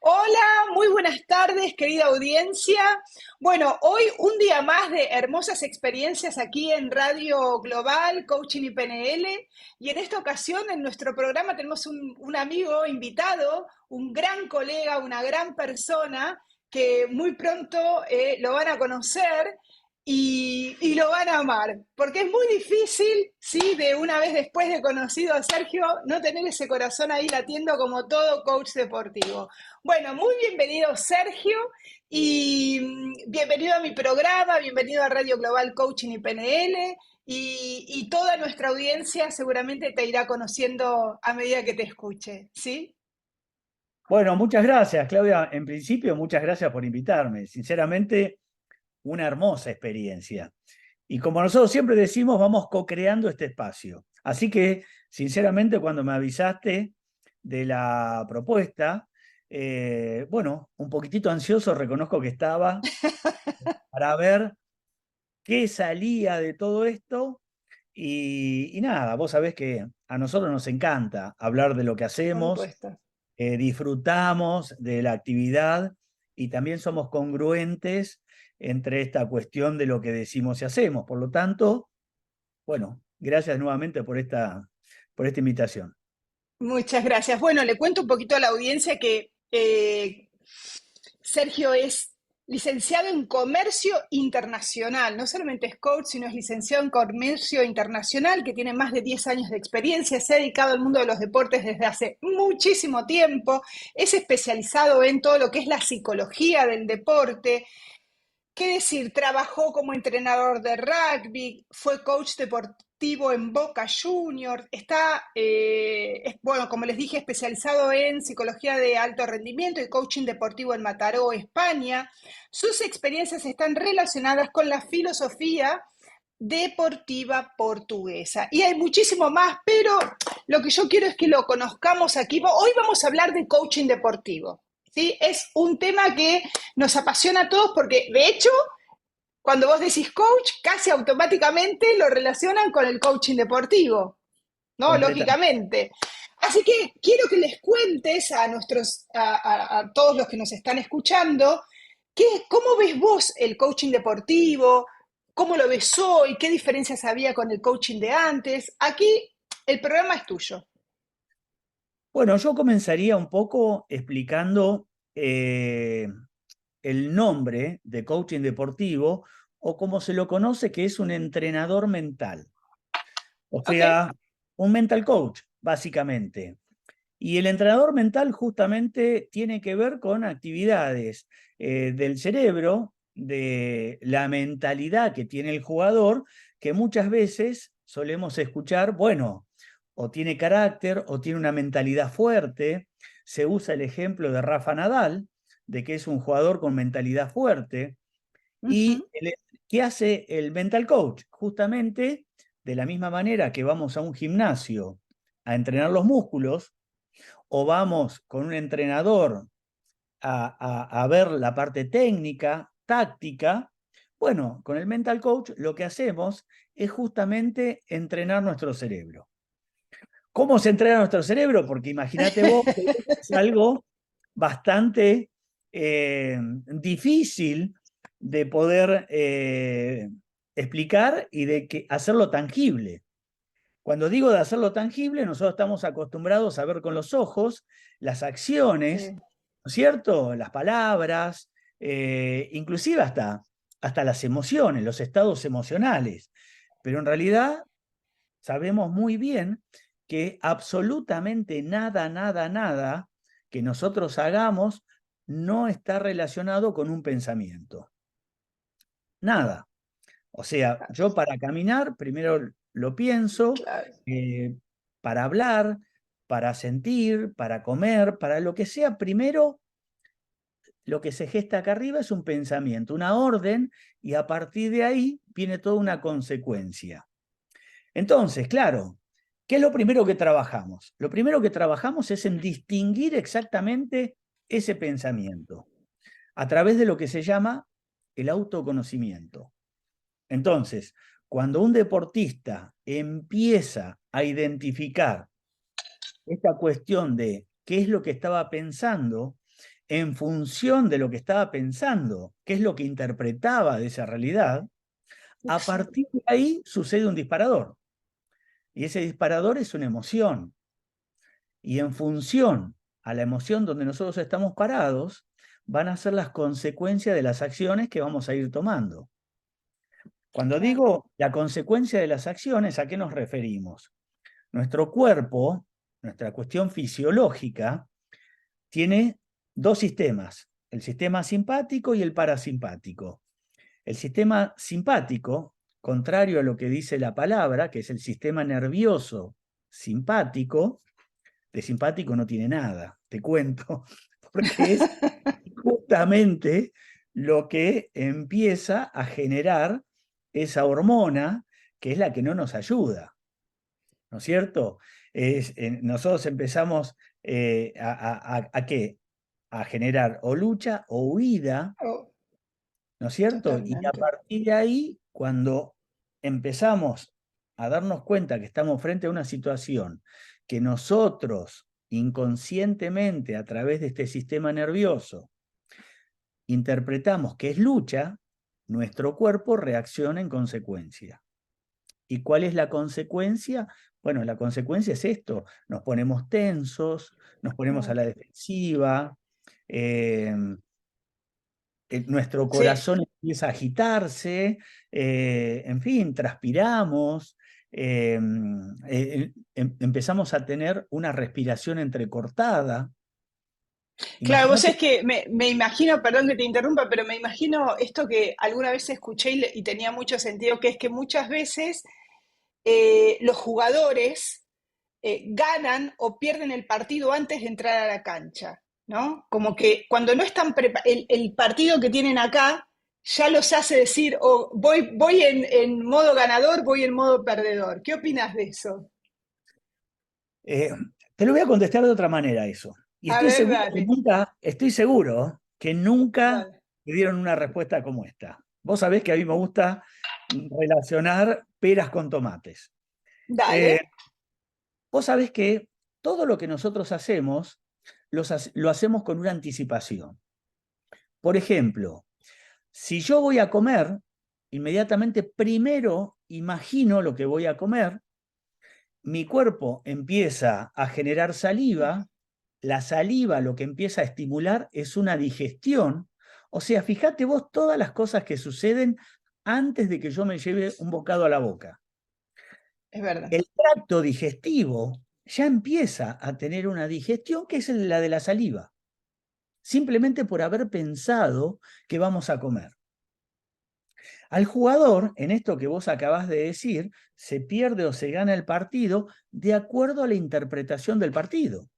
Hola, muy buenas tardes, querida audiencia. Bueno, hoy un día más de hermosas experiencias aquí en Radio Global, Coaching y PNL. Y en esta ocasión, en nuestro programa, tenemos un amigo invitado, un gran colega, una gran persona que muy pronto lo van a conocer y lo van a amar, porque es muy difícil, ¿sí? De una vez después de conocido a Sergio, no tener ese corazón ahí latiendo como todo coach deportivo. Bueno, muy bienvenido Sergio y bienvenido a mi programa, bienvenido a Radio Global Coaching y PNL y toda nuestra audiencia seguramente te irá conociendo a medida que te escuche, ¿sí? Bueno, muchas gracias, Claudia. En principio, muchas gracias por invitarme. Sinceramente, una hermosa experiencia. Y como nosotros siempre decimos, vamos co-creando este espacio. Así que, sinceramente, cuando me avisaste de la propuesta, bueno, un poquitito ansioso reconozco que estaba para ver qué salía de todo esto. Y nada, vos sabés que a nosotros nos encanta hablar de lo que Por hacemos, supuesto. disfrutamos de la actividad y también somos congruentes entre esta cuestión de lo que decimos y hacemos. Por lo tanto, bueno, gracias nuevamente por esta invitación. Muchas gracias. Bueno, le cuento un poquito a la audiencia que Sergio es licenciado en Comercio Internacional. No solamente es coach, sino es licenciado en Comercio Internacional, que tiene más de 10 años de experiencia. Se ha dedicado al mundo de los deportes desde hace muchísimo tiempo. Es especializado en todo lo que es la psicología del deporte. ¿Qué decir? Trabajó como entrenador de rugby, fue coach deportivo en Boca Juniors, está, bueno, como les dije, especializado en psicología de alto rendimiento y coaching deportivo en Mataró, España. Sus experiencias están relacionadas con la filosofía deportiva portuguesa. Y hay muchísimo más, pero lo que yo quiero es que lo conozcamos aquí. Hoy vamos a hablar de coaching deportivo. ¿Sí? Es un tema que nos apasiona a todos porque, de hecho, cuando vos decís coach, casi automáticamente lo relacionan con el coaching deportivo, ¿no? Completamente. Lógicamente. Así que quiero que les cuentes a todos los que nos están escuchando, ¿cómo ves vos el coaching deportivo? ¿Cómo lo ves hoy? ¿Qué diferencias había con el coaching de antes? Aquí el programa es tuyo. Bueno, yo comenzaría un poco explicando el nombre de coaching deportivo o como se lo conoce, que es un entrenador mental. O ¿Ok? sea, un mental coach, básicamente. Y el entrenador mental justamente tiene que ver con actividades del cerebro, de la mentalidad que tiene el jugador, que muchas veces solemos escuchar, bueno, o tiene carácter o tiene una mentalidad fuerte. Se usa el ejemplo de Rafa Nadal, de que es un jugador con mentalidad fuerte. Uh -huh. ¿Y qué hace el mental coach? Justamente de la misma manera que vamos a un gimnasio a entrenar los músculos, o vamos con un entrenador a ver la parte técnica, táctica. Bueno, con el mental coach lo que hacemos es justamente entrenar nuestro cerebro. ¿Cómo se entrena nuestro cerebro? Porque imagínate vos que es algo bastante difícil de poder explicar y de hacerlo tangible. Cuando digo de hacerlo tangible, nosotros estamos acostumbrados a ver con los ojos las acciones, Sí. ¿no es cierto? Las palabras, inclusive hasta las emociones, los estados emocionales. Pero en realidad sabemos muy bien que absolutamente nada, nada, nada que nosotros hagamos no está relacionado con un pensamiento. Nada. O sea, yo para caminar primero lo pienso, Claro. eh, para hablar, para sentir, para comer, para lo que sea, primero lo que se gesta acá arriba es un pensamiento, una orden, y a partir de ahí viene toda una consecuencia. Entonces, claro, ¿qué es lo primero que trabajamos? Lo primero que trabajamos es en distinguir exactamente ese pensamiento a través de lo que se llama el autoconocimiento. Entonces, cuando un deportista empieza a identificar esta cuestión de qué es lo que estaba pensando, en función de lo que estaba pensando, qué es lo que interpretaba de esa realidad, a Exacto. partir de ahí sucede un disparador. Y ese disparador es una emoción. Y en función a la emoción donde nosotros estamos parados, van a ser las consecuencias de las acciones que vamos a ir tomando. Cuando Claro. digo la consecuencia de las acciones, ¿a qué nos referimos? Nuestro cuerpo, nuestra cuestión fisiológica, tiene dos sistemas, el sistema simpático y el parasimpático. El sistema simpático, contrario a lo que dice la palabra, que es el sistema nervioso simpático, de simpático no tiene nada, te cuento, porque es justamente lo que empieza a generar esa hormona que es la que no nos ayuda, ¿no es cierto? Nosotros empezamos ¿a qué? A generar o lucha o huida, Oh, ¿no es cierto? Y a totalmente. partir de ahí, cuando empezamos a darnos cuenta que estamos frente a una situación que nosotros inconscientemente a través de este sistema nervioso interpretamos que es lucha, nuestro cuerpo reacciona en consecuencia. ¿Y cuál es la consecuencia? Bueno, la consecuencia es esto, nos ponemos tensos, nos ponemos a Claro. la defensiva, eh, nuestro Sí. corazón empieza a agitarse, en fin, transpiramos, empezamos a tener una respiración entrecortada. Claro, vos Imagínate. es que me imagino, perdón que te interrumpa, pero me imagino esto que alguna vez escuché y tenía mucho sentido, que es que muchas veces los jugadores ganan o pierden el partido antes de entrar a la cancha, ¿no? Como que cuando no están el partido que tienen acá ya los hace decir, oh, voy en modo ganador, voy en modo perdedor. ¿Qué opinas de eso? Eh, Te lo voy a contestar de otra manera eso. Y A estoy ver, seguro que dale, nunca, estoy seguro que nunca dale, me dieron una respuesta como esta. Vos sabés que a mí me gusta relacionar peras con tomates. Eh, dale. Vos sabés que todo lo que nosotros hacemos lo hacemos con una anticipación. Por ejemplo, si yo voy a comer, inmediatamente primero imagino lo que voy a comer, mi cuerpo empieza a generar saliva, la saliva lo que empieza a estimular es una digestión, o sea, fíjate vos todas las cosas que suceden antes de que yo me lleve un bocado a la boca. Es verdad, El tracto digestivo ya empieza a tener una digestión que es la de la saliva, simplemente por haber pensado que vamos a comer. Al jugador, en esto que vos acabás de decir, se pierde o se gana el partido de acuerdo a la interpretación del partido.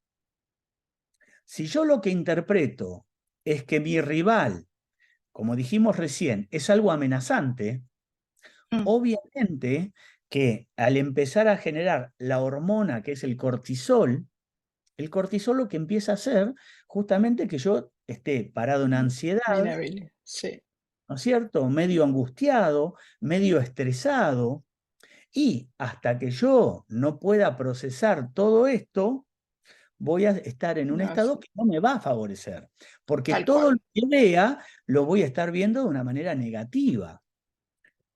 Si yo lo que interpreto es que mi rival, como dijimos recién, es algo amenazante, mm, obviamente que al empezar a generar la hormona que es el cortisol lo que empieza a hacer justamente que yo esté parado en ansiedad, vulnerability, sí, ¿no es cierto? Medio angustiado, medio estresado, y hasta que yo no pueda procesar todo esto, voy a estar en un no, estado que no me va a favorecer, porque tal todo lo cual, que vea lo voy a estar viendo de una manera negativa.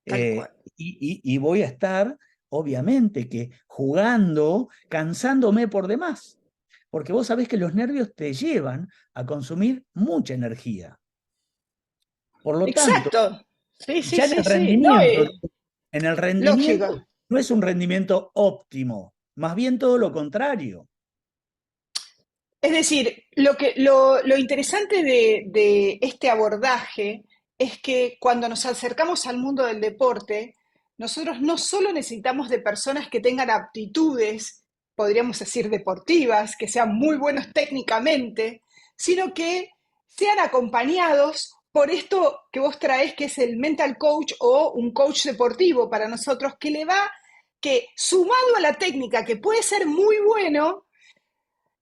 tal cual. Y voy a estar, obviamente, que jugando, cansándome por demás, porque vos sabés que los nervios te llevan a consumir mucha energía. Por lo tanto, Exacto, sí, sí, ya sí, sí, no, en el lógico. rendimiento no es un rendimiento óptimo, más bien todo lo contrario. Es decir, lo interesante de este abordaje es que cuando nos acercamos al mundo del deporte, nosotros no solo necesitamos de personas que tengan aptitudes, podríamos decir deportivas, que sean muy buenos técnicamente, sino que sean acompañados por esto que vos traes, que es el mental coach o un coach deportivo para nosotros, que le va, que sumado a la técnica, que puede ser muy bueno,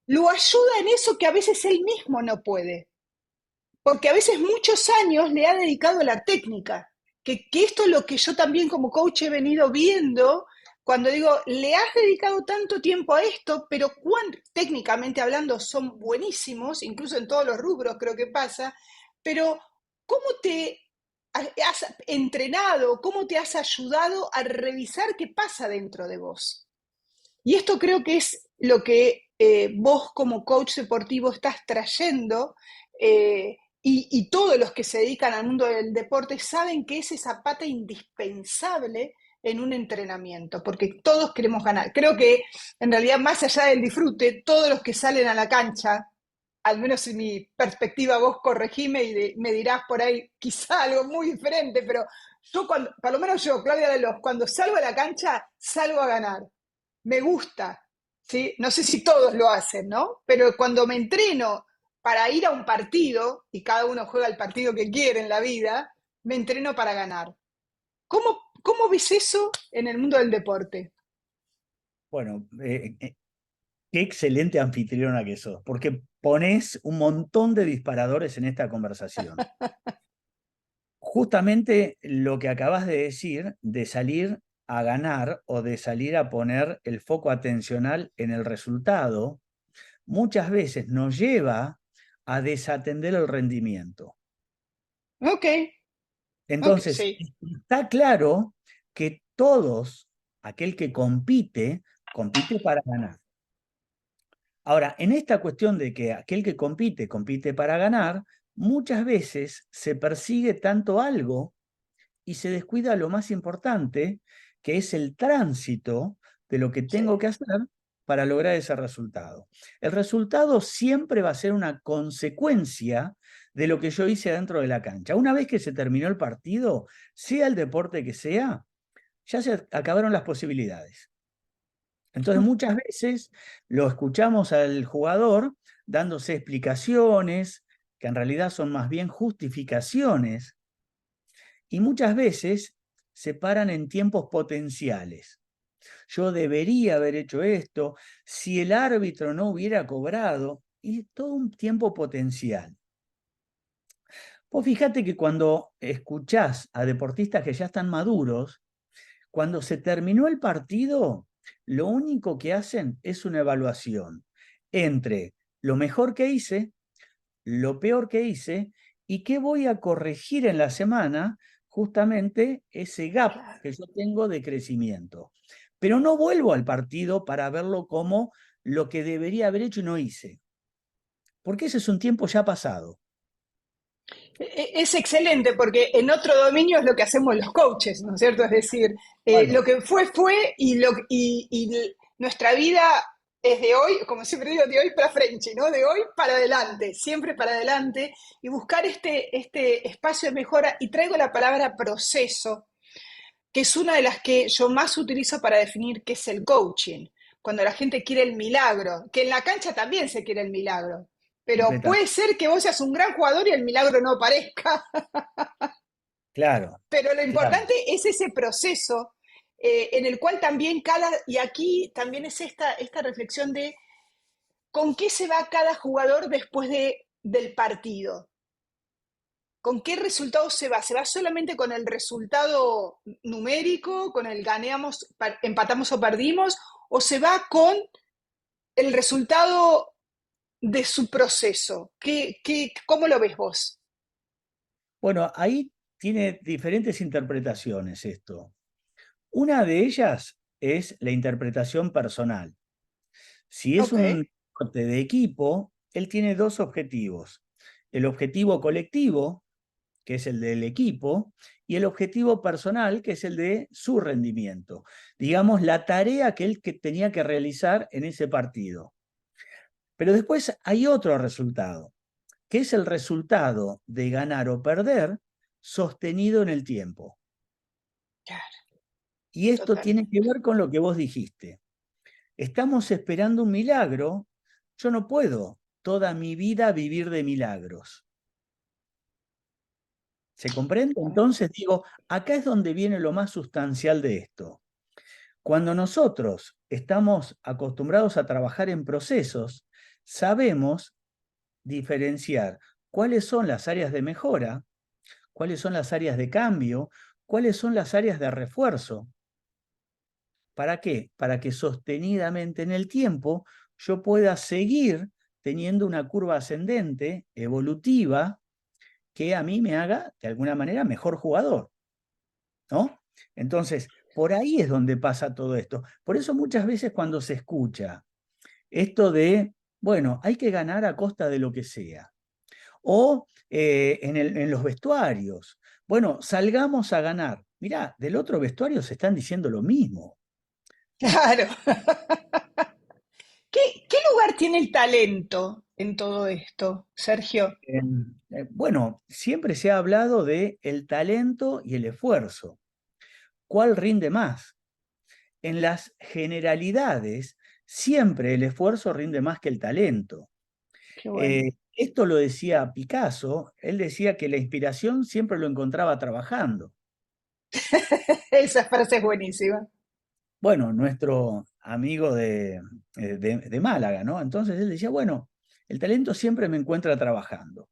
lo ayuda en eso que a veces él mismo no puede, porque a veces muchos años le ha dedicado a la técnica, que esto es lo que yo también como coach he venido viendo cuando digo, le has dedicado tanto tiempo a esto, pero técnicamente hablando son buenísimos, incluso en todos los rubros creo que pasa, pero ¿cómo te has entrenado, cómo te has ayudado a revisar qué pasa dentro de vos? Y esto creo que es lo que vos como coach deportivo estás trayendo, y todos los que se dedican al mundo del deporte saben que es esa pata indispensable en un entrenamiento, porque todos queremos ganar. Creo que en realidad, más allá del disfrute, todos los que salen a la cancha, al menos en mi perspectiva, vos corregime y me dirás por ahí quizá algo muy diferente, pero yo, por lo menos yo, Claudia de los, cuando salgo a la cancha, salgo a ganar. Me gusta, ¿sí? No sé si todos lo hacen, ¿no? Pero cuando me entreno para ir a un partido, y cada uno juega el partido que quiere en la vida, me entreno para ganar. ¿Cómo ves eso en el mundo del deporte? Bueno, qué excelente anfitriona que sos, porque pones un montón de disparadores en esta conversación. Justamente lo que acabas de decir, de salir a ganar o de salir a poner el foco atencional en el resultado, muchas veces nos lleva a desatender el rendimiento. Ok, ok, Entonces, sí. está claro que todos, aquel que compite, compite para ganar. Ahora, en esta cuestión de que aquel que compite, compite para ganar, muchas veces se persigue tanto algo y se descuida lo más importante, que es el tránsito de lo que Sí. tengo que hacer para lograr ese resultado. El resultado siempre va a ser una consecuencia de lo que yo hice dentro de la cancha. Una vez que se terminó el partido, sea el deporte que sea, ya se acabaron las posibilidades. Entonces muchas veces lo escuchamos al jugador dándose explicaciones, que en realidad son más bien justificaciones, y muchas veces se paran en tiempos potenciales. Yo debería haber hecho esto, si el árbitro no hubiera cobrado, y todo un tiempo potencial. Vos fíjate que cuando escuchás a deportistas que ya están maduros, cuando se terminó el partido, lo único que hacen es una evaluación entre lo mejor que hice, lo peor que hice y qué voy a corregir en la semana, justamente ese gap Claro. que yo tengo de crecimiento. Pero no vuelvo al partido para verlo como lo que debería haber hecho y no hice, porque ese es un tiempo ya pasado. Es excelente porque en otro dominio es lo que hacemos los coaches, ¿no es cierto? Es decir, lo Bueno, que fue y nuestra vida es de hoy, como siempre digo, de hoy para frente, ¿no? De hoy para adelante, siempre para adelante y buscar este espacio de mejora. Y traigo la palabra proceso, que es una de las que yo más utilizo para definir qué es el coaching. Cuando la gente quiere el milagro, que en la cancha también se quiere el milagro, pero puede completamente. ser que vos seas un gran jugador y el milagro no aparezca. Claro, Pero lo claro. importante es ese proceso, en el cual también y aquí también es esta reflexión de con qué se va cada jugador después del partido. ¿Con qué resultado se va? ¿Se va solamente con el resultado numérico, con el ganeamos, empatamos o perdimos? ¿O se va con el resultado de su proceso? ¿Cómo lo ves vos? Bueno, ahí tiene diferentes interpretaciones esto. Una de ellas es la interpretación personal. Si es Ok, un deporte de equipo, él tiene dos objetivos. El objetivo colectivo, que es el del equipo, y el objetivo personal, que es el de su rendimiento. Digamos, la tarea que tenía que realizar en ese partido. Pero después hay otro resultado, que es el resultado de ganar o perder sostenido en el tiempo. claro, Y esto tiene que totalmente. ver con lo que vos dijiste. Estamos esperando un milagro. Yo no puedo toda mi vida vivir de milagros. ¿Se comprende? Entonces digo, acá es donde viene lo más sustancial de esto. Cuando nosotros estamos acostumbrados a trabajar en procesos, sabemos diferenciar cuáles son las áreas de mejora, cuáles son las áreas de cambio, cuáles son las áreas de refuerzo. ¿Para qué? Para que sostenidamente en el tiempo yo pueda seguir teniendo una curva ascendente, evolutiva, que a mí me haga, de alguna manera, mejor jugador, ¿no? Entonces, por ahí es donde pasa todo esto. Por eso muchas veces cuando se escucha esto de, bueno, hay que ganar a costa de lo que sea, o en los vestuarios, bueno, salgamos a ganar. Mirá, del otro vestuario se están diciendo lo mismo. Claro. ¿Qué lugar tiene el talento en todo esto, Sergio? Bueno, siempre se ha hablado de el talento y el esfuerzo. ¿Cuál rinde más? En las generalidades, siempre el esfuerzo rinde más que el talento. Qué bueno. Esto lo decía Picasso, él decía que la inspiración siempre lo encontraba trabajando. Esa frase es buenísima. Bueno, nuestro amigo de Málaga, ¿no? Entonces él decía, bueno, el talento siempre me encuentra trabajando.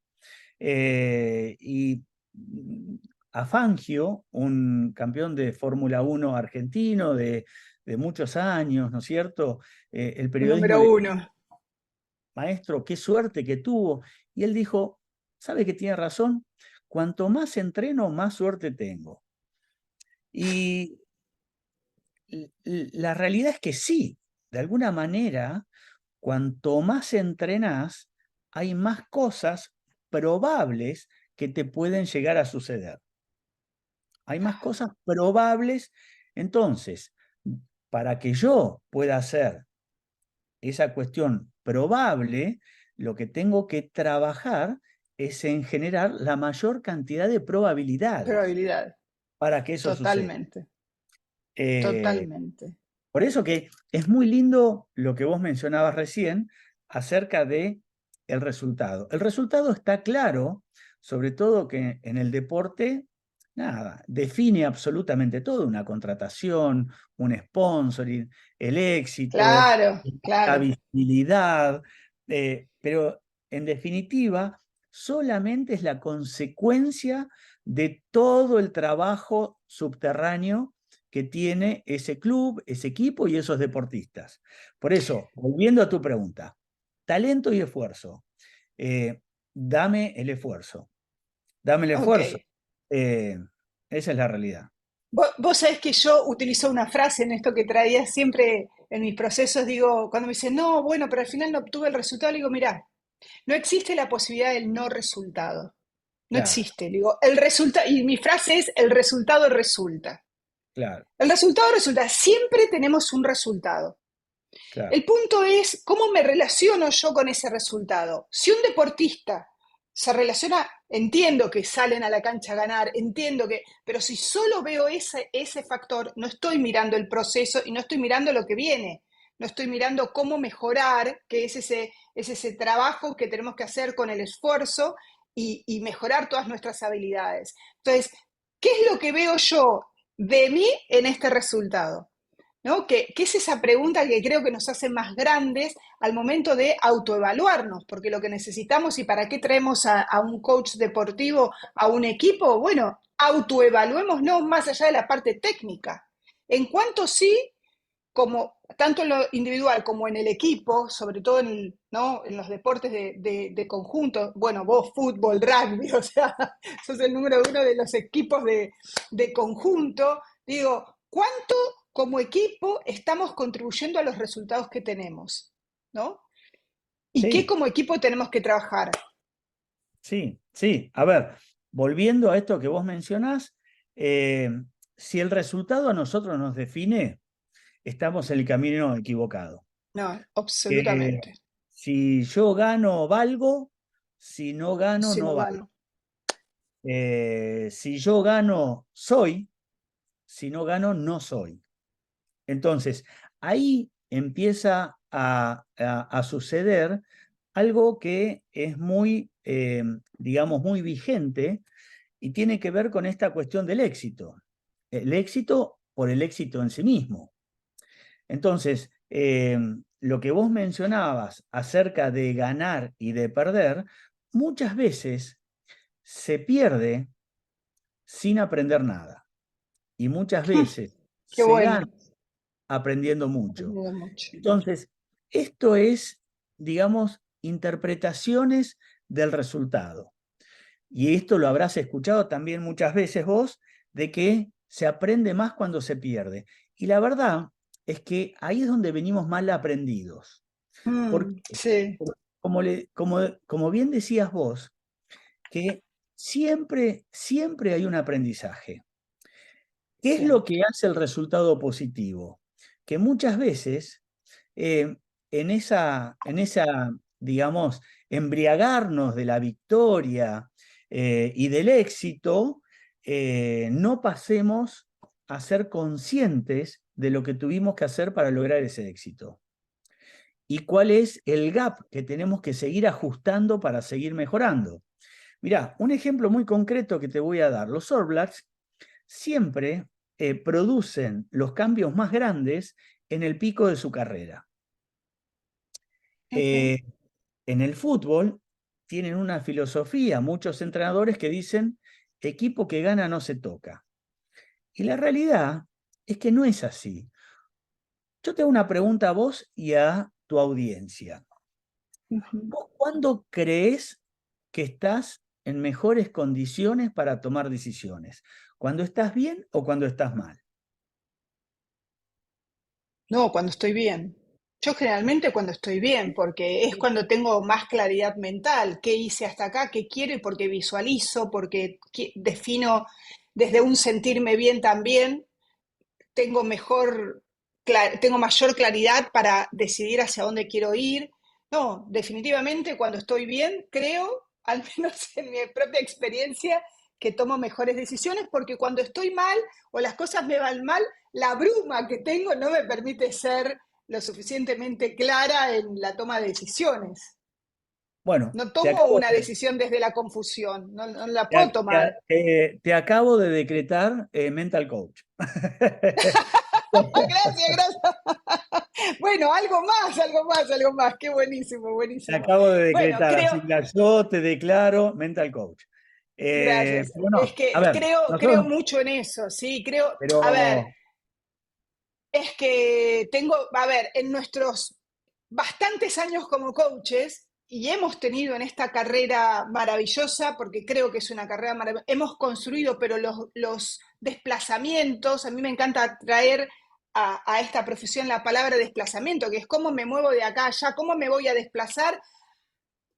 Y a Fangio, un campeón de Fórmula 1 argentino de muchos años, ¿no es cierto? El El periodismo número le dijo, uno. maestro, qué suerte que tuvo. Y él dijo, ¿sabe que tiene razón? Cuanto más entreno, más suerte tengo. Y la realidad es que sí, de alguna manera, cuanto más entrenás, hay más cosas probables que te pueden llegar a suceder. Hay más cosas probables. Entonces, para que yo pueda hacer esa cuestión probable, lo que tengo que trabajar es en generar la mayor cantidad de probabilidades Probabilidad. para que eso suceda. Totalmente. Eh, Totalmente. Por eso que es muy lindo lo que vos mencionabas recién acerca de el resultado. El resultado está claro, sobre todo que en el deporte, nada, define absolutamente todo, una contratación, un sponsoring, el éxito, Claro, la claro. visibilidad, pero en definitiva, solamente es la consecuencia de todo el trabajo subterráneo que tiene ese club, ese equipo y esos deportistas. Por eso, volviendo a tu pregunta, talento y esfuerzo. Dame el esfuerzo, dame el Ok. esfuerzo. Eh, Esa es la realidad. Vos sabés que yo utilizo una frase en esto que traía siempre en mis procesos, digo, cuando me dicen, no, bueno, pero al final no obtuve el resultado, le digo, mirá, no existe la posibilidad del no resultado. No Claro, existe. Digo, el resultado, y mi frase es, el resultado resulta. claro, El resultado resulta. Siempre tenemos un resultado. claro. El punto es cómo me relaciono yo con ese resultado. Si un deportista se relaciona, entiendo que salen a la cancha a ganar, entiendo que, pero si solo veo ese factor, no estoy mirando el proceso y no estoy mirando lo que viene, no estoy mirando cómo mejorar, que es ese trabajo que tenemos que hacer con el esfuerzo y mejorar todas nuestras habilidades. Entonces, ¿qué es lo que veo yo de mí en este resultado? ¿No? ¿Qué es esa pregunta que creo que nos hace más grandes al momento de autoevaluarnos? Porque lo que necesitamos y para qué traemos a un coach deportivo, a un equipo, bueno, autoevaluémonos más allá de la parte técnica. En cuanto sí, como tanto en lo individual como en el equipo, sobre todo ¿no? en los deportes de conjunto, bueno, vos fútbol, rugby, o sea, sos el número uno de los equipos de conjunto, digo, ¿cuánto como equipo estamos contribuyendo a los resultados que tenemos? ¿No? ¿Y qué Sí, como equipo tenemos que trabajar? sí, sí. A ver, volviendo a esto que vos mencionás, eh, si el resultado a nosotros nos define, estamos en el camino equivocado. No, Eh, absolutamente. si yo gano, valgo, si no gano, Si no no valgo. gano. Si yo gano, soy, si no gano, no soy. Entonces, ahí empieza a suceder algo que es muy, digamos, muy vigente y tiene que ver con esta cuestión del éxito. El éxito por el éxito en sí mismo. Entonces, lo que vos mencionabas acerca de ganar y de perder, muchas veces se pierde sin aprender nada. Y muchas veces Qué se bueno. gana aprendiendo mucho. Admiro mucho. Entonces, esto es, digamos, interpretaciones del resultado. Y esto lo habrás escuchado también muchas veces vos, de que se aprende más cuando se pierde. Y la verdad es que ahí es donde venimos mal aprendidos. Porque, Sí, como bien decías vos, que siempre hay un aprendizaje. ¿Qué es lo siempre. que hace el resultado positivo? Que muchas veces eh, en esa, digamos, embriagarnos de la victoria y del éxito, no pasemos a ser conscientes de lo que tuvimos que hacer para lograr ese éxito. Y cuál es el gap que tenemos que seguir ajustando para seguir mejorando. Mirá, un ejemplo muy concreto que te voy a dar. Los All Blacks siempre producen los cambios más grandes en el pico de su carrera. Ujú. Eh, en el fútbol tienen una filosofía, muchos entrenadores que dicen, equipo que gana no se toca. Y la realidad es que no es así. Yo te hago una pregunta a vos y a tu audiencia. Ujú. ¿Vos cuándo crees que estás en mejores condiciones para tomar decisiones? ¿Cuando estás bien o cuando estás mal? No, cuando estoy bien. Yo generalmente cuando estoy bien, porque es cuando tengo más claridad mental, qué hice hasta acá, qué quiero y porque visualizo, porque defino desde un sentirme bien también, tengo tengo mayor claridad para decidir hacia dónde quiero ir. No, definitivamente cuando estoy bien, creo, al menos en mi propia experiencia, que tomo mejores decisiones, porque cuando estoy mal o las cosas me van mal, la bruma que tengo no me permite ser lo suficientemente clara en la toma de decisiones. Bueno, No te tomo acabo una de, decisión desde la confusión, no la puedo te, tomar. te acabo de decretar mental coach. Gracias, gracias. Bueno, algo más, algo más, algo más. Qué buenísimo, Te buenísimo. acabo de Bueno, decretar, creo, así que yo te declaro mental coach. gracias. Bueno, Es a que ver, creo nosotros, mucho en eso, sí, creo, a ver, pero es que tengo, a ver, en nuestros bastantes años como coaches, y hemos tenido en esta carrera maravillosa, porque creo que es una carrera maravillosa, hemos construido, pero los desplazamientos, a mí me encanta traer a esta profesión la palabra desplazamiento, que es cómo me muevo de acá a allá, cómo me voy a desplazar.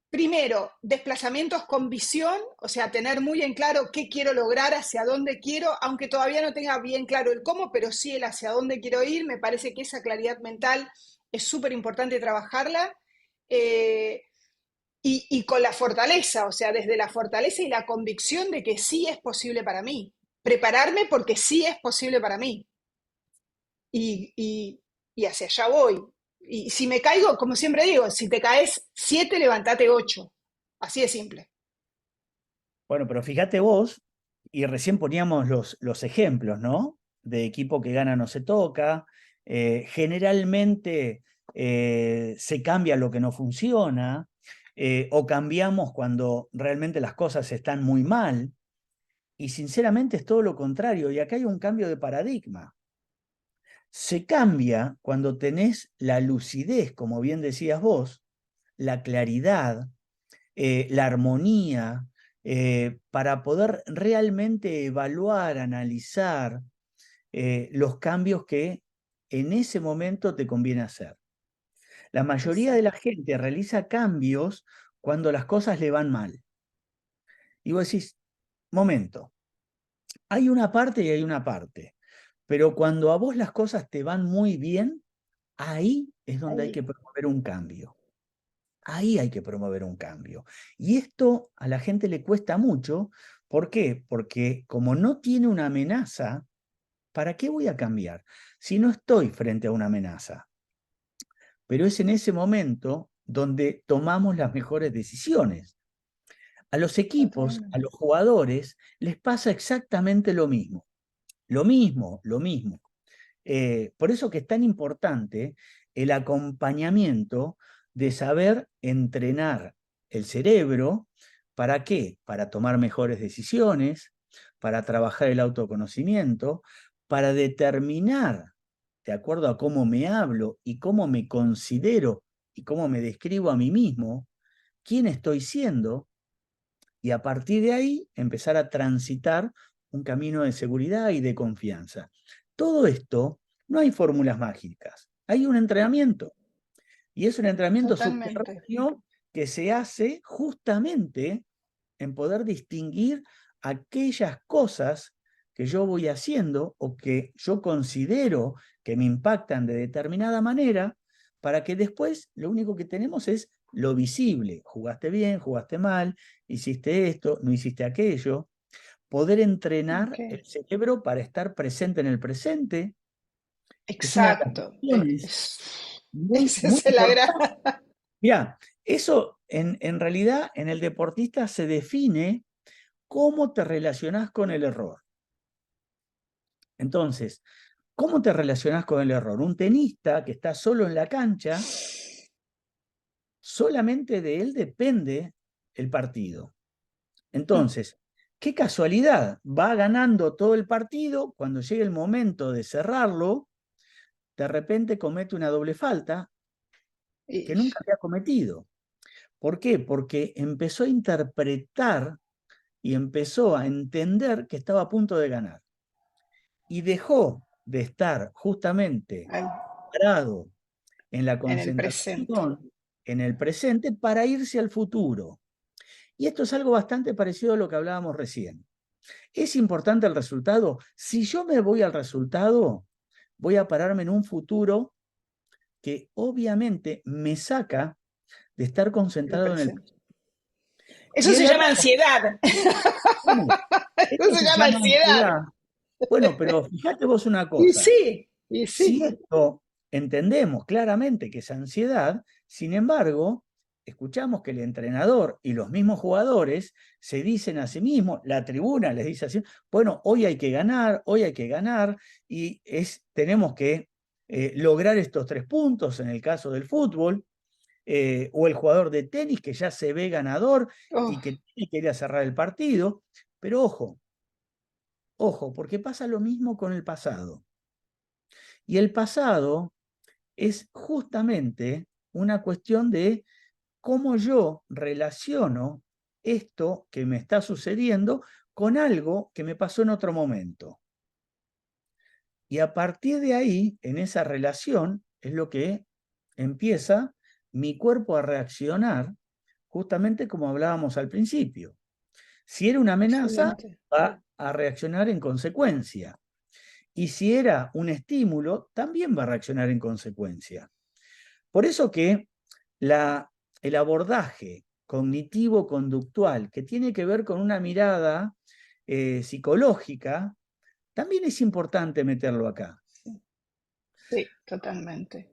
Primero, desplazamientos con visión, o sea, tener muy en claro qué quiero lograr, hacia dónde quiero, aunque todavía no tenga bien claro el cómo, pero sí el hacia dónde quiero ir. Me parece que esa claridad mental es súper importante trabajarla. Eh, y con la fortaleza, o sea, desde la fortaleza y la convicción de que sí es posible para mí. Prepararme porque sí es posible para mí. Y, y, y hacia allá voy. Y si me caigo, como siempre digo, si te caes 7, levántate 8. Así de simple. bueno, pero fíjate vos, y recién poníamos los ejemplos, ¿no? De equipo que gana no se toca. Generalmente se cambia lo que no funciona, o cambiamos cuando realmente las cosas están muy mal. Y sinceramente es todo lo contrario. Y acá hay un cambio de paradigma. Se cambia cuando tenés la lucidez, como bien decías vos, la claridad, la armonía, para poder realmente evaluar, analizar los cambios que en ese momento te conviene hacer. La mayoría de la Exacto. gente realiza cambios cuando las cosas le van mal. Y vos decís, momento, hay una parte y hay una parte, pero cuando a vos las cosas te van muy bien, ahí es donde hay Ahí. que promover un cambio. Ahí hay que promover un cambio. Y esto a la gente le cuesta mucho. ¿Por qué? Porque como no tiene una amenaza, ¿para qué voy a cambiar si no estoy frente a una amenaza? Pero es en ese momento donde tomamos las mejores decisiones. A los equipos, a Totalmente. los jugadores, les pasa exactamente lo mismo. Lo mismo, lo mismo. Por eso que es tan importante el acompañamiento de saber entrenar el cerebro. ¿Para qué? Para tomar mejores decisiones, para trabajar el autoconocimiento, para determinar de acuerdo a cómo me hablo y cómo me considero y cómo me describo a mí mismo, quién estoy siendo, y a partir de ahí empezar a transitar un camino de seguridad y de confianza. Todo esto, no hay fórmulas mágicas, hay un entrenamiento. Y es un entrenamiento Totalmente. subterráneo que se hace justamente en poder distinguir aquellas cosas que yo voy haciendo o que yo considero que me impactan de determinada manera, para que después lo único que tenemos es lo visible. Jugaste bien, jugaste mal, hiciste esto, no hiciste aquello. Poder entrenar el Okay. cerebro para estar presente en el presente es una de las Exacto. cuestiones muy, Esa muy es la gran. importantes. Mirá, eso en realidad en el deportista se define cómo te relacionás con el error. Entonces, ¿cómo te relacionás con el error? Un tenista que está solo en la cancha, solamente de él depende el partido. Entonces, qué casualidad, va ganando todo el partido, cuando llega el momento de cerrarlo, de repente comete una doble falta que Y, nunca había cometido. ¿Por qué? Porque empezó a interpretar y empezó a entender que estaba a punto de ganar. Y dejó de estar justamente ay, parado en la en el presente. concentración, en el presente, para irse al futuro. Y esto es algo bastante parecido a lo que hablábamos recién. ¿Es importante el resultado? Si yo me voy al resultado, voy a pararme en un futuro que obviamente me saca de estar El concentrado en el presente. presente. Eso Y el se llama error, ansiedad. bueno, Eso esto se se llama llama ansiedad. ansiedad. Bueno, pero fíjate vos una Y cosa. sí, y Si sí. esto entendemos claramente que es ansiedad, sin embargo, escuchamos que el entrenador y los mismos jugadores se dicen a sí mismos, la tribuna les dice así, bueno, hoy hay que ganar, hoy hay que ganar, y tenemos que lograr estos 3 puntos en el caso del fútbol, o el jugador de tenis que ya se ve ganador Oh, y que tiene que ir a cerrar el partido. Pero ojo, ojo, porque pasa lo mismo con el pasado. Y el pasado es justamente una cuestión de cómo yo relaciono esto que me está sucediendo con algo que me pasó en otro momento. Y a partir de ahí, en esa relación, es lo que empieza mi cuerpo a reaccionar, justamente como hablábamos al principio. Si era una amenaza, excelente. va a reaccionar en consecuencia. Y si era un estímulo, también va a reaccionar en consecuencia. Por eso que el abordaje cognitivo-conductual, que tiene que ver con una mirada psicológica, también es importante meterlo acá. Sí, sí, totalmente.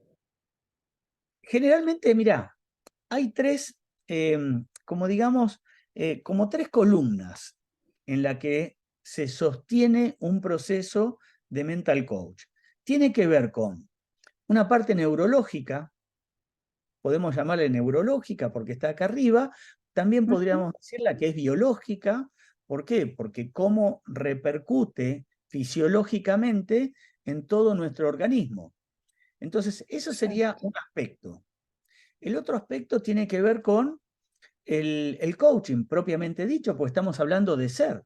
Generalmente, mirá, hay como digamos, como 3 columnas en la que se sostiene un proceso de mental coach. Tiene que ver con una parte neurológica, podemos llamarle neurológica porque está acá arriba, también Ujú. podríamos decir la que es biológica. ¿Por qué? Porque cómo repercute fisiológicamente en todo nuestro organismo. Entonces, eso sería Exacto. un aspecto. El otro aspecto tiene que ver con el coaching propiamente dicho, porque estamos hablando de ser.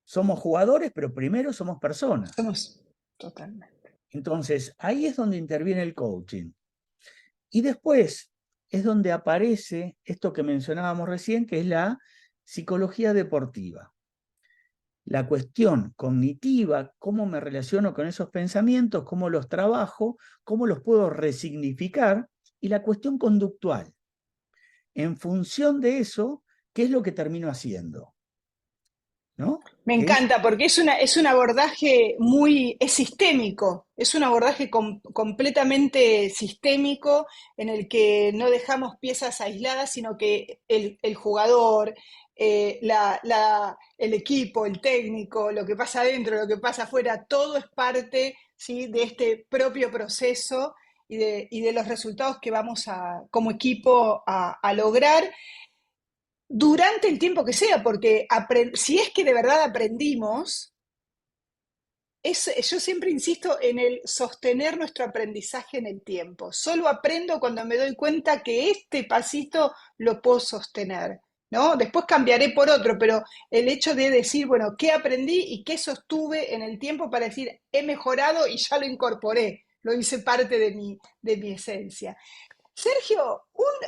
Somos jugadores, pero primero somos personas. Somos totalmente. Entonces, ahí es donde interviene el coaching. Y después es donde aparece esto que mencionábamos recién, que es la psicología deportiva. La cuestión cognitiva, cómo me relaciono con esos pensamientos, cómo los trabajo, cómo los puedo resignificar, y la cuestión conductual. En función de eso, ¿qué es lo que termino haciendo? ¿No? Me Que es, encanta porque es un abordaje es sistémico, es un abordaje completamente sistémico en el que no dejamos piezas aisladas, sino que el jugador, el equipo, el técnico, lo que pasa adentro, lo que pasa afuera, todo es parte, ¿sí?, de este propio proceso y de los resultados que vamos como equipo a lograr durante el tiempo que sea, porque si es que de verdad aprendimos, yo siempre insisto en el sostener nuestro aprendizaje en el tiempo. Solo aprendo cuando me doy cuenta que este pasito lo puedo sostener, ¿no? Después cambiaré por otro, pero el hecho de decir, bueno, ¿qué aprendí y qué sostuve en el tiempo para decir, he mejorado y ya lo incorporé, lo hice parte de mi esencia? Sergio,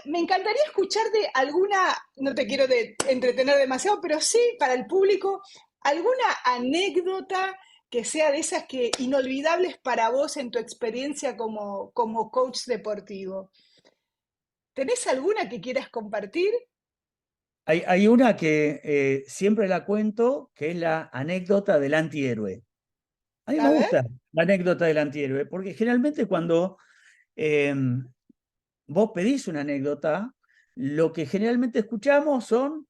me encantaría escuchar de alguna, no te quiero entretener demasiado, pero sí para el público, alguna anécdota que sea de esas que inolvidables para vos en tu experiencia como coach deportivo. ¿Tenés alguna que quieras compartir? Hay una que siempre la cuento, que es la anécdota del antihéroe. A mí me A ver. gusta la anécdota del antihéroe, porque generalmente cuando eh, vos pedís una anécdota, lo que generalmente escuchamos son,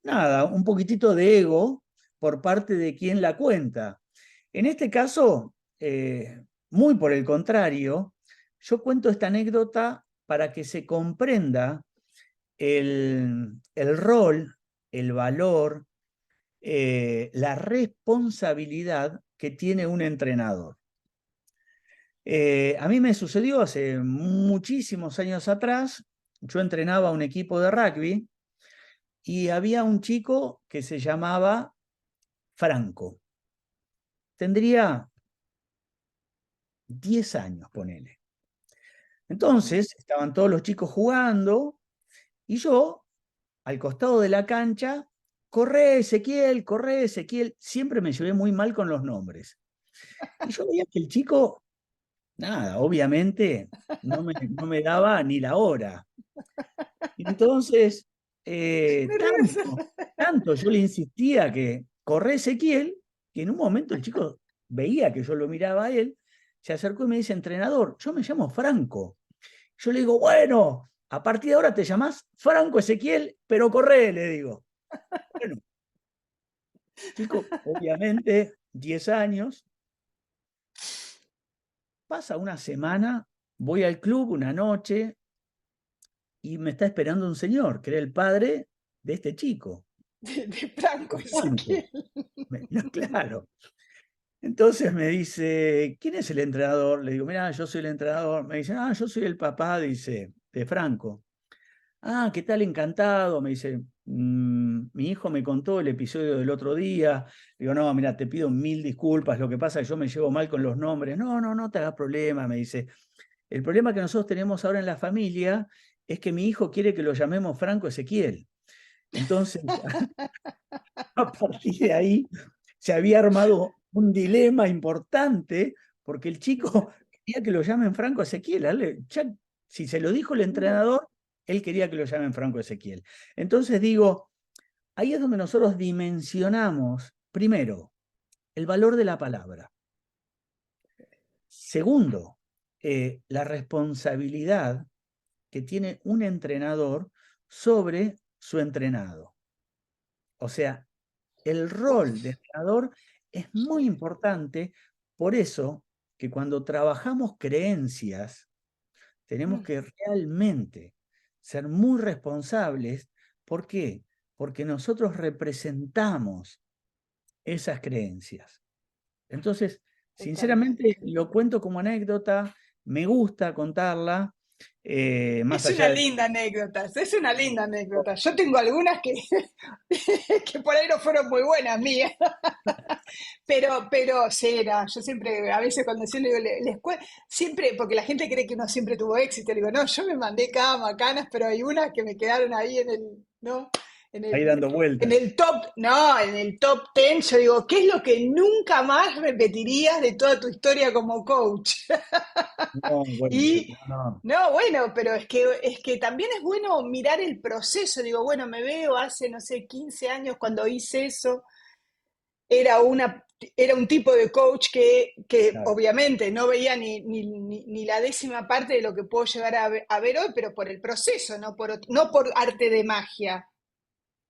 nada, un poquitito de ego por parte de quien la cuenta. En este caso, muy por el contrario, yo cuento esta anécdota para que se comprenda el rol, el valor, la responsabilidad que tiene un entrenador. A mí me sucedió hace muchísimos años atrás, yo entrenaba un equipo de rugby y había un chico que se llamaba Franco. Tendría 10 años, ponele. Entonces, estaban todos los chicos jugando y yo, al costado de la cancha, corre Ezequiel, siempre me llevé muy mal con los nombres. Y yo veía que el chico, nada, obviamente no me daba ni la hora. Y entonces, Nerviosa. tanto yo le insistía que corre Ezequiel, que en un momento el chico veía que yo lo miraba a él, se acercó y me dice, entrenador, yo me llamo Franco. Yo le digo, bueno, a partir de ahora te llamás Franco Ezequiel, pero corre, le digo. Bueno, chico, obviamente, 10 años, pasa una semana, voy al club una noche y me está esperando un señor, que era el padre de este chico, De Franco de Franco. Ezequiel. No, claro. Entonces me dice, ¿quién es el entrenador? Le digo, mira, yo soy el entrenador. Me dice, ah, yo soy el papá, dice, de Franco. Ah, ¿qué tal? Encantado. Me dice, mi hijo me contó el episodio del otro día. Digo, no, mira, te pido 1000 disculpas. Lo que pasa es que yo me llevo mal con los nombres. No, no, no te hagas problema. Me dice, el problema que nosotros tenemos ahora en la familia es que mi hijo quiere que lo llamemos Franco Ezequiel. Entonces, a partir de ahí se había armado un dilema importante porque el chico quería que lo llamen Franco Ezequiel. Si se lo dijo el entrenador, él quería que lo llamen Franco Ezequiel. Entonces digo, ahí es donde nosotros dimensionamos, primero, el valor de la palabra. Segundo, la responsabilidad que tiene un entrenador sobre su entrenado. O sea, el rol de entrenador es muy importante, por eso que cuando trabajamos creencias, tenemos que realmente ser muy responsables. ¿Por qué? Porque nosotros representamos esas creencias. Entonces, sinceramente, Totalmente. lo cuento como anécdota, me gusta contarla, más Es allá una de... linda anécdota, es una linda anécdota. Yo tengo algunas que, que por ahí no fueron muy buenas mías, pero sí, no, yo siempre, a veces cuando yo le digo, siempre, porque la gente cree que uno siempre tuvo éxito, le digo, no, yo me mandé cada macanas, pero hay unas que me quedaron ahí en el, ¿no? En Ahí el, dando en vueltas. el top, no, en el top 10, yo digo, ¿qué es lo que nunca más repetirías de toda tu historia como coach? No, bueno, Y no, no. no, bueno, pero es que también es bueno mirar el proceso. Digo, bueno, me veo hace, no sé, 15 años cuando hice eso. Era, una, era un tipo de coach que Claro. obviamente no veía ni la décima parte de lo que puedo llegar a ver hoy, pero por el proceso, no por arte de magia.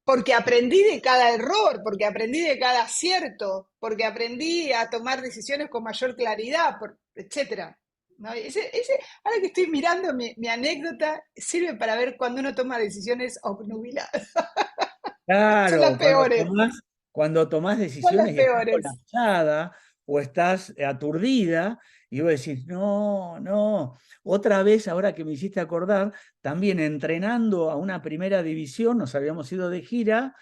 Porque aprendí de cada error, porque aprendí de cada acierto, porque aprendí a tomar decisiones con mayor claridad, etcétera. ¿No? Ahora que estoy mirando mi anécdota, sirve para ver cuando uno toma decisiones obnubiladas. Son las Claro, cuando peores. tomás cuando tomás Son las decisiones y estás peores. colapsada o estás aturdida y vos decís, no, no. Otra vez, ahora que me hiciste acordar, también entrenando a una primera división, nos habíamos ido de gira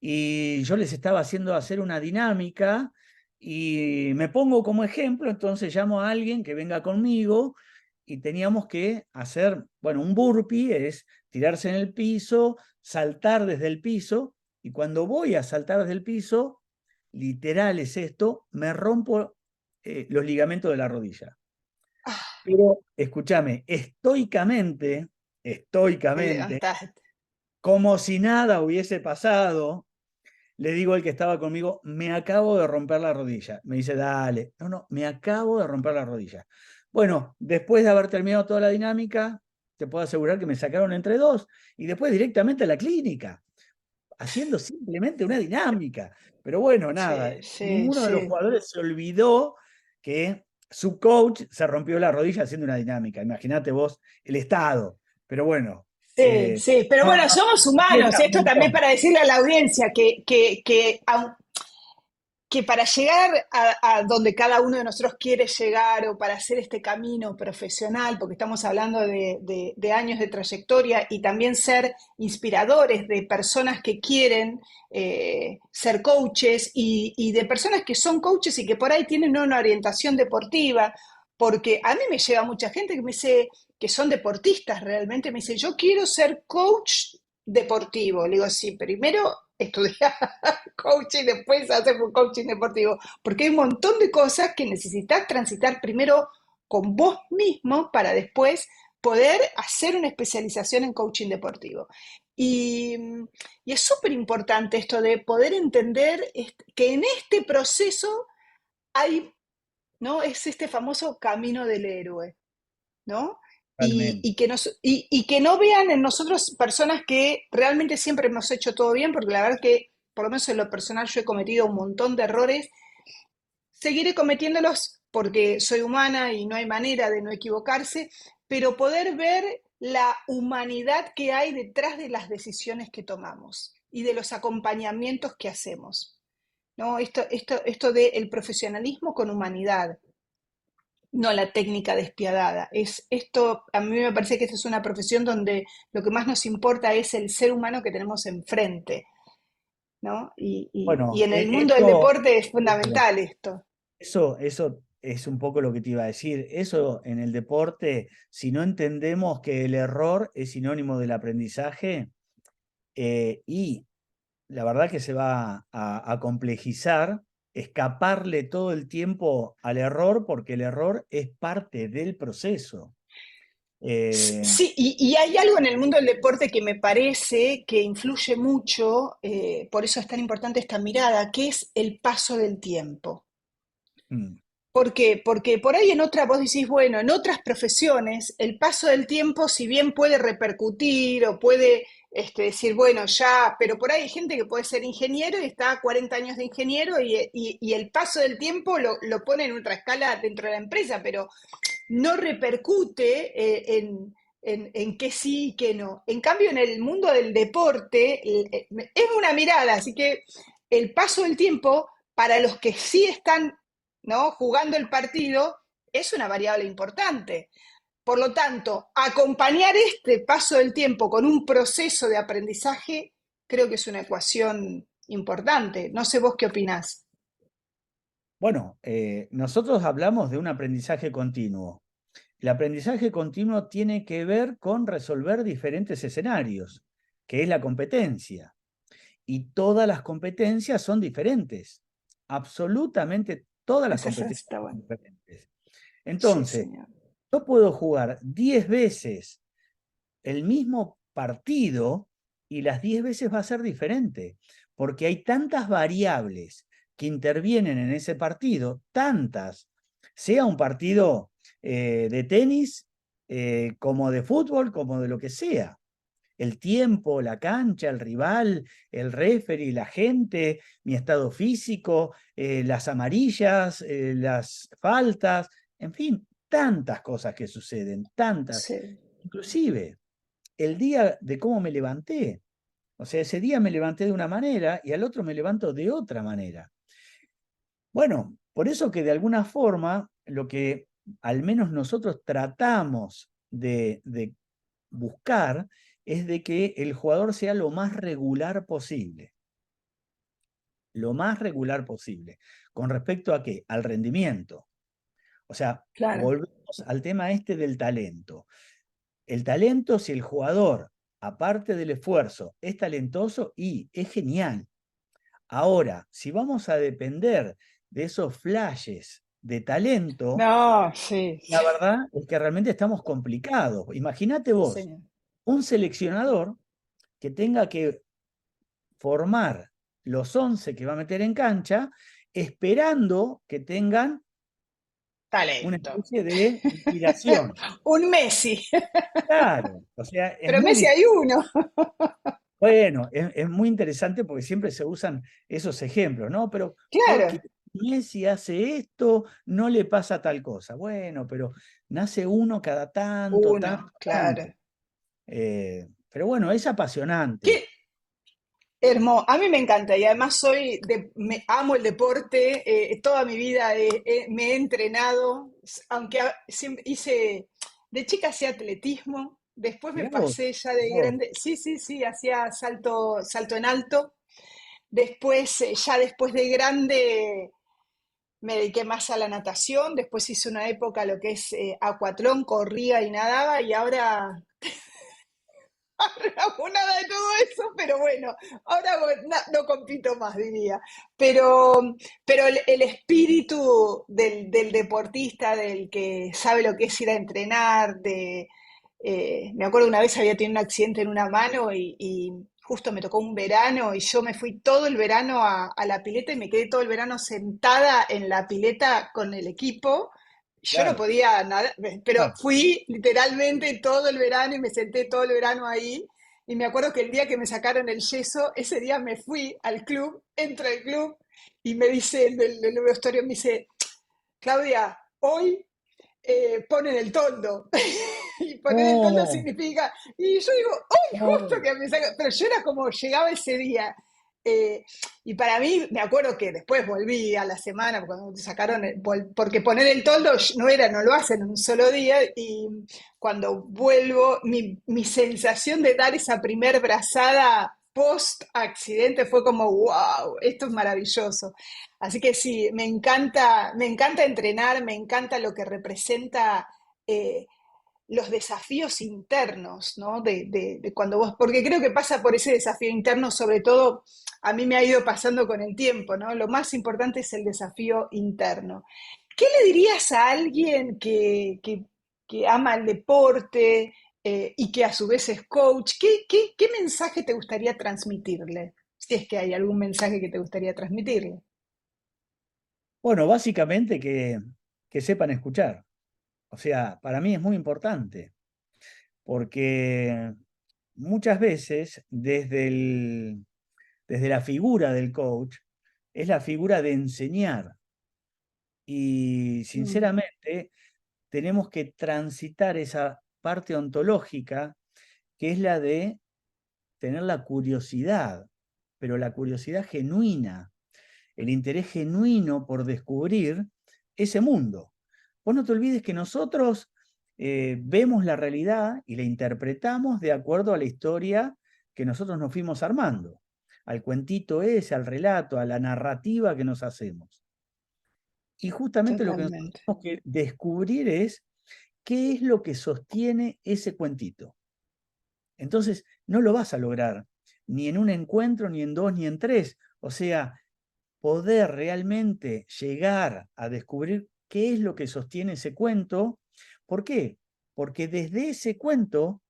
y yo les estaba haciendo hacer una dinámica y me pongo como ejemplo, entonces llamo a alguien que venga conmigo y teníamos que hacer, bueno, un burpee es tirarse en el piso, saltar desde el piso, y cuando voy a saltar desde el piso, literal es esto, me rompo los ligamentos de la rodilla. Ah, Pero escúchame, te estoicamente, levantaste. como si nada hubiese pasado, le digo al que estaba conmigo, me acabo de romper la rodilla. Me dice, dale. No, no, me acabo de romper la rodilla. Bueno, después de haber terminado toda la dinámica, te puedo asegurar que me sacaron entre dos y después directamente a la clínica, haciendo simplemente una dinámica. Pero bueno, nada, Sí, sí, ninguno de los sí. jugadores se olvidó que su coach se rompió la rodilla haciendo una dinámica. Imagínate vos el estado. Pero bueno, Sí, sí, pero no, bueno, no, somos humanos. cuesta un Esto también montón. para decirle a la audiencia que para llegar a donde cada uno de nosotros quiere llegar o para hacer este camino profesional, porque estamos hablando de años de trayectoria y también ser inspiradores de personas que quieren ser coaches y de personas que son coaches y que por ahí tienen una orientación deportiva, porque a mí me llega mucha gente que me dice que son deportistas realmente, me dice, yo quiero ser coach deportivo. Le digo, sí, primero estudiar coaching, después hacer un coaching deportivo, porque hay un montón de cosas que necesitas transitar primero con vos mismo para después poder hacer una especialización en coaching deportivo. Y, y es súper importante esto de poder entender que en este proceso hay, ¿no? Es este famoso camino del héroe, ¿no? Totalmente. Y que no vean en nosotros personas que realmente siempre hemos hecho todo bien, porque la verdad que, por lo menos en lo personal, yo he cometido un montón de errores, seguiré cometiéndolos porque soy humana y no hay manera de no equivocarse, pero poder ver la humanidad que hay detrás de las decisiones que tomamos y de los acompañamientos que hacemos. ¿No? Esto de el profesionalismo con humanidad, no la técnica despiadada. Esto, a mí me parece que esta es una profesión donde lo que más nos importa es el ser humano que tenemos enfrente, ¿no? Y Bueno, en el mundo del deporte es fundamental esto. eso es un poco lo que te iba a decir. Eso en el deporte, si no entendemos que el error es sinónimo del aprendizaje, y la verdad que se va a complejizar, escaparle todo el tiempo al error, porque el error es parte del proceso. Eh, Sí, y hay algo en el mundo del deporte que me parece que influye mucho, por eso es tan importante esta mirada, que es el paso del tiempo. mm, ¿Por qué? Porque por ahí en otra, vos decís, bueno, en otras profesiones el paso del tiempo, si bien puede repercutir o puede decir, bueno, ya, pero por ahí hay gente que puede ser ingeniero y está a 40 años de ingeniero y el paso del tiempo lo pone en otra escala dentro de la empresa, pero no repercute en qué sí y qué no. En cambio, en el mundo del deporte es una mirada, así que el paso del tiempo para los que sí están, ¿no?, jugando el partido es una variable importante. Por lo tanto, acompañar este paso del tiempo con un proceso de aprendizaje creo que es una ecuación importante. No sé vos qué opinás. bueno, nosotros hablamos de un aprendizaje continuo. El aprendizaje continuo tiene que ver con resolver diferentes escenarios, que es la competencia. Y todas las competencias son diferentes. Absolutamente todas las Esa competencias está son bueno. diferentes. Sí, Entonces, señor. yo puedo jugar 10 veces el mismo partido y las 10 veces va a ser diferente, porque hay tantas variables que intervienen en ese partido, tantas, sea un partido de tenis, como de fútbol, como de lo que sea. El tiempo, la cancha, el rival, el referee, la gente, mi estado físico, las amarillas, las faltas, en fin, tantas cosas que suceden, tantas. Sí. Inclusive el día de cómo me levanté. O sea, ese día me levanté de una manera y al otro me levanto de otra manera. Bueno, por eso que de alguna forma lo que al menos nosotros tratamos de buscar es de que el jugador sea lo más regular posible. Lo más regular posible. ¿Con respecto a qué? Al rendimiento. O sea, Claro. volvemos al tema este del talento. El talento, si el jugador, aparte del esfuerzo, es talentoso y es genial. Ahora, si vamos a depender de esos flashes de talento, No, sí, la sí, verdad es que realmente estamos complicados. Imagínate sí, vos, señor. un seleccionador que tenga que formar los 11 que va a meter en cancha, esperando que tengan una Talento. especie de inspiración. Un Messi, Claro, o sea, es pero muy Messi hay uno. bueno, es muy interesante porque siempre se usan esos ejemplos, ¿no? Pero porque Claro, Messi hace esto, no le pasa tal cosa. Bueno, pero nace uno cada tanto, uno, tanto, claro. tanto. Pero bueno, es Qué apasionante. hermoso. A mí me encanta y además amo el deporte. Toda mi vida me he entrenado, aunque de chica hacía atletismo, después me Mirá vos, pasé ya de mirá vos. grande. Sí, sí, sí, hacía salto en alto. Después, ya después de grande, me dediqué más a la natación. Después hice una época lo que es acuatlón, corría y nadaba, y ahora no hago nada de todo eso, pero bueno, ahora no compito más, diría. Pero el espíritu del deportista, del que sabe lo que es ir a entrenar, me acuerdo una vez había tenido un accidente en una mano y justo me tocó un verano y yo me fui todo el verano a la pileta y me quedé todo el verano sentada en la pileta con el equipo. Yo no Claro. podía nada, pero Ah, fui literalmente todo el verano y me senté todo el verano ahí. Y me acuerdo que el día que me sacaron el yeso, ese día me fui al club, entro al club y me dice el vestuario, me dice, Claudia, hoy ponen el toldo. Y poner el toldo no, significa. Y yo digo, ¡ay, justo no, que me saca! Pero yo era como, llegaba ese día. eh, y para mí, me acuerdo que después volví a la semana, cuando me sacaron, porque poner el toldo no lo hacen en un solo día. Y cuando vuelvo, mi sensación de dar esa primer brazada post accidente fue como, wow, esto es maravilloso. Así que sí, me encanta entrenar, me encanta lo que representa eh, los desafíos internos, ¿no? De cuando vos, porque creo que pasa por ese desafío interno, sobre todo a mí me ha ido pasando con el tiempo, ¿no? Lo más importante es el desafío interno. ¿Qué le dirías a alguien que ama el deporte y que a su vez es coach? ¿Qué mensaje te gustaría transmitirle? Si es que hay algún mensaje que te gustaría transmitirle. bueno, básicamente que sepan escuchar. O sea, para mí es muy importante, porque muchas veces desde la figura del coach es la figura de enseñar y Mm, sinceramente tenemos que transitar esa parte ontológica que es la de tener la curiosidad, pero la curiosidad genuina, el interés genuino por descubrir ese mundo. Vos no te olvides que nosotros vemos la realidad y la interpretamos de acuerdo a la historia que nosotros nos fuimos armando, al cuentito ese, al relato, a la narrativa que nos hacemos. Y justamente lo que nosotros totalmente. tenemos que descubrir es qué es lo que sostiene ese cuentito. Entonces, no lo vas a lograr ni en un encuentro, ni en dos, ni en tres. O sea, poder realmente llegar a descubrir qué es lo que sostiene ese cuento. ¿Por qué? Porque desde ese cuento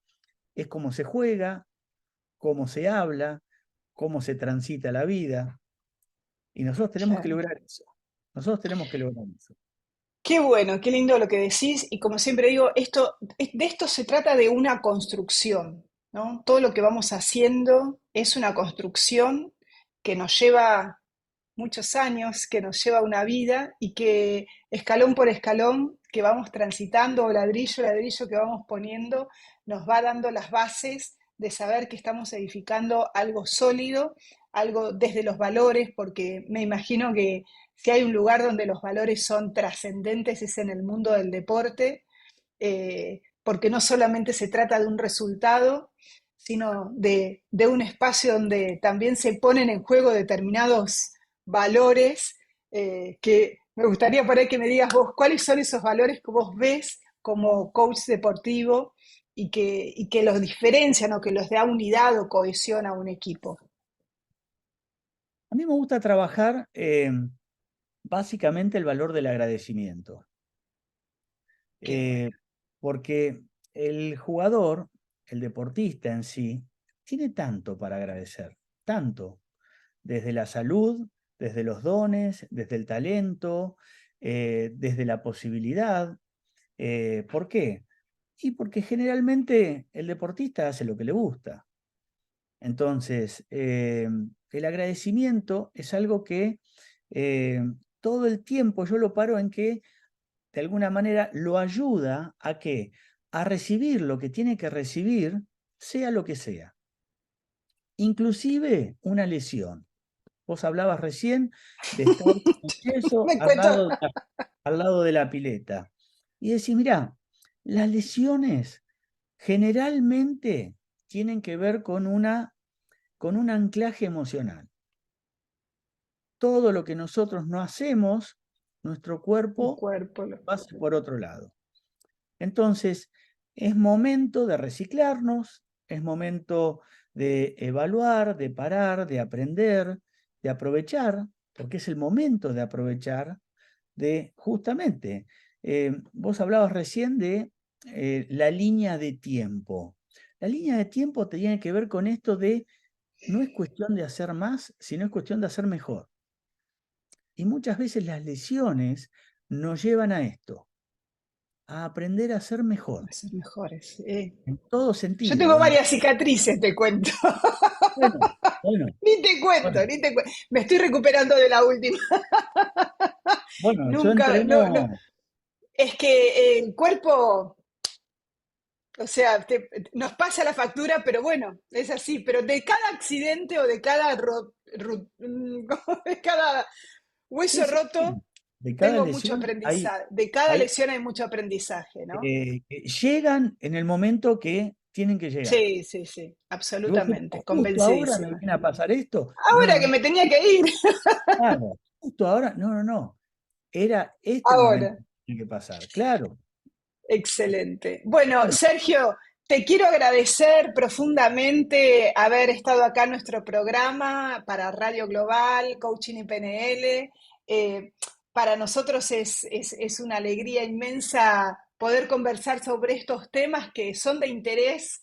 es como se juega, cómo se habla, cómo se transita la vida. Y nosotros tenemos que Claro. lograr eso. Nosotros tenemos que lograr eso. Qué bueno, qué lindo lo que decís. Y como siempre digo, de esto se trata de una construcción, ¿no? Todo lo que vamos haciendo es una construcción que nos lleva muchos años, que nos lleva una vida y que escalón por escalón que vamos transitando, o ladrillo a ladrillo que vamos poniendo, nos va dando las bases de saber que estamos edificando algo sólido, algo desde los valores, porque me imagino que si hay un lugar donde los valores son trascendentes es en el mundo del deporte, porque no solamente se trata de un resultado, sino de un espacio donde también se ponen en juego determinados valores, que me gustaría por ahí que me digas vos cuáles son esos valores que vos ves como coach deportivo y que los diferencian o que los da unidad o cohesión a un equipo. A mí me gusta trabajar básicamente el valor del agradecimiento. Qué eh, bueno. porque el jugador, el deportista en sí, tiene tanto para agradecer, tanto, desde la salud, desde los dones, desde el talento, desde la posibilidad. ¿Por qué? Y porque generalmente el deportista hace lo que le gusta. Entonces, el agradecimiento es algo que eh, todo el tiempo yo lo paro en que de alguna manera lo ayuda a que a recibir lo que tiene que recibir, sea lo que sea, inclusive una lesión. Vos hablabas recién de estar con yeso Me cuento. al lado de la pileta y decís, mirá, las lesiones generalmente tienen que ver con un anclaje emocional. Todo lo que nosotros no hacemos, nuestro El cuerpo cuerpo. pasa por otro lado. Entonces, es momento de reciclarnos, es momento de evaluar, de parar, de aprender, de aprovechar, porque es el momento de aprovechar, de justamente, vos hablabas recién de la línea de tiempo. La línea de tiempo tiene que ver con esto de, no es cuestión de hacer más, sino es cuestión de hacer mejor. Y muchas veces las lesiones nos llevan a esto, a aprender a ser mejor. A ser mejores. En todo Yo sentido, tengo ¿eh? varias cicatrices, te cuento. Bueno, bueno, Ni te cuento, bueno, ni te cuento. Me estoy recuperando de la última. bueno, yo Nunca, no, no. entreno, Es que el cuerpo, o sea, nos pasa la factura, pero bueno, es así. Pero de cada accidente o de cada, de cada sí, hueso sí, sí, roto, de cada tengo mucho lesión aprendizaje. De cada hay, lesión hay mucho aprendizaje, ¿no? llegan en el momento que tienen que llegar. Sí, sí, sí, Y vos decís, absolutamente, justo ahora me convencidísima. viene a pasar esto. Ahora No, que no, me tenía que ir, claro, justo ahora, no, no, no. Era este momento ahora. que tiene que pasar, claro. Excelente. Bueno, Bueno, Sergio, te quiero agradecer profundamente haber estado acá en nuestro programa para Radio Global, Coaching y PNL. Para nosotros es una alegría inmensa poder conversar sobre estos temas que son de interés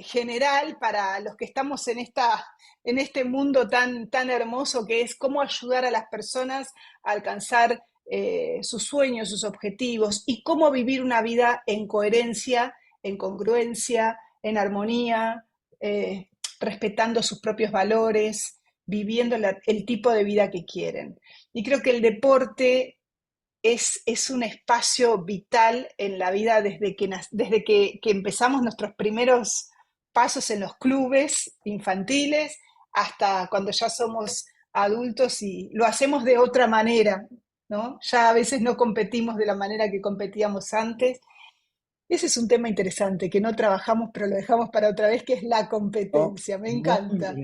general para los que estamos en este mundo tan hermoso que es cómo ayudar a las personas a alcanzar sus sueños, sus objetivos y cómo vivir una vida en coherencia, en congruencia, en armonía, respetando sus propios valores, viviendo el tipo de vida que quieren. Y creo que el deporte es un espacio vital en la vida desde que empezamos nuestros primeros pasos en los clubes infantiles hasta cuando ya somos adultos y lo hacemos de otra manera, ¿no? Ya a veces no competimos de la manera que competíamos antes. Ese es un tema interesante que no trabajamos, pero lo dejamos para otra vez, que es la no, competencia. Me encanta.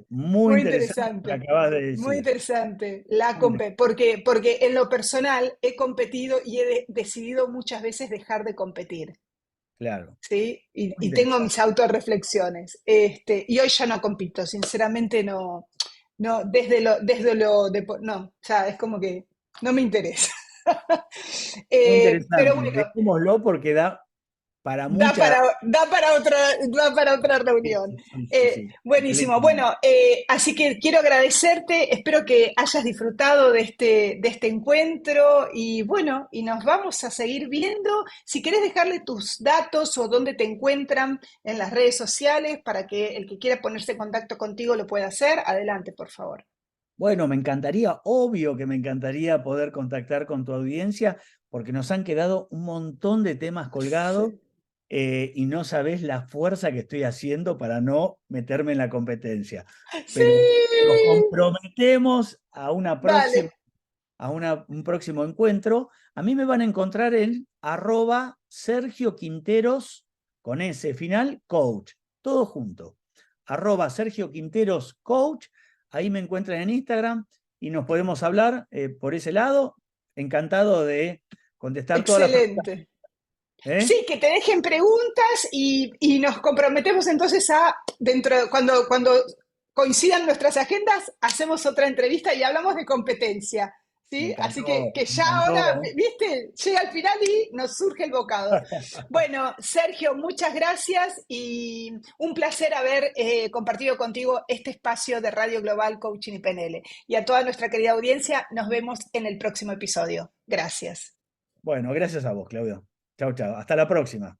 muy Muy interesante lo que interesante, acabas de muy decir. interesante. Muy interesante, Porque en lo personal he competido y decidido muchas veces dejar de competir, claro, ¿sí? muy Y tengo mis interesante. autorreflexiones. Y hoy ya no compito, sinceramente no, no, no, o sea, es como que no me interesa. Muy Pero interesante. bueno, Dejémoslo porque da para mucha. da para otra Sí, reunión. sí, sí, sí, sí, Buenísimo. completamente. Bueno, así que quiero agradecerte, espero que hayas disfrutado de este encuentro y bueno, y nos vamos a seguir viendo. Si querés dejarle tus datos o dónde te encuentran en las redes sociales para que el que quiera ponerse en contacto contigo lo pueda hacer, adelante, por favor. Bueno, me encantaría, obvio que me encantaría poder contactar con tu audiencia porque nos han quedado un montón de temas colgados Sí. y no sabés la fuerza que estoy haciendo para no meterme en la competencia. Pero nos Sí, comprometemos a una próxima, dale, un próximo encuentro. A mí me van a encontrar en @Sergio Quinteros, con ese final, coach, todo junto. @Sergio Quinteros Coach, ahí me encuentran en Instagram y nos podemos hablar por ese lado. Encantado de contestar todas las preguntas. excelente. ¿Eh? Sí, que te dejen preguntas y nos comprometemos entonces a, cuando coincidan nuestras agendas, hacemos otra entrevista y hablamos de competencia. ¿Sí? Así que Me ya ahora, encantó. viste, llega al final y nos surge el bocado. Bueno, Sergio, muchas gracias y un placer haber compartido contigo este espacio de Radio Global Coaching y PNL. Y a toda nuestra querida audiencia, nos vemos en el próximo episodio. Gracias. Bueno, gracias a vos, Claudio. Chau, chau. Hasta la próxima.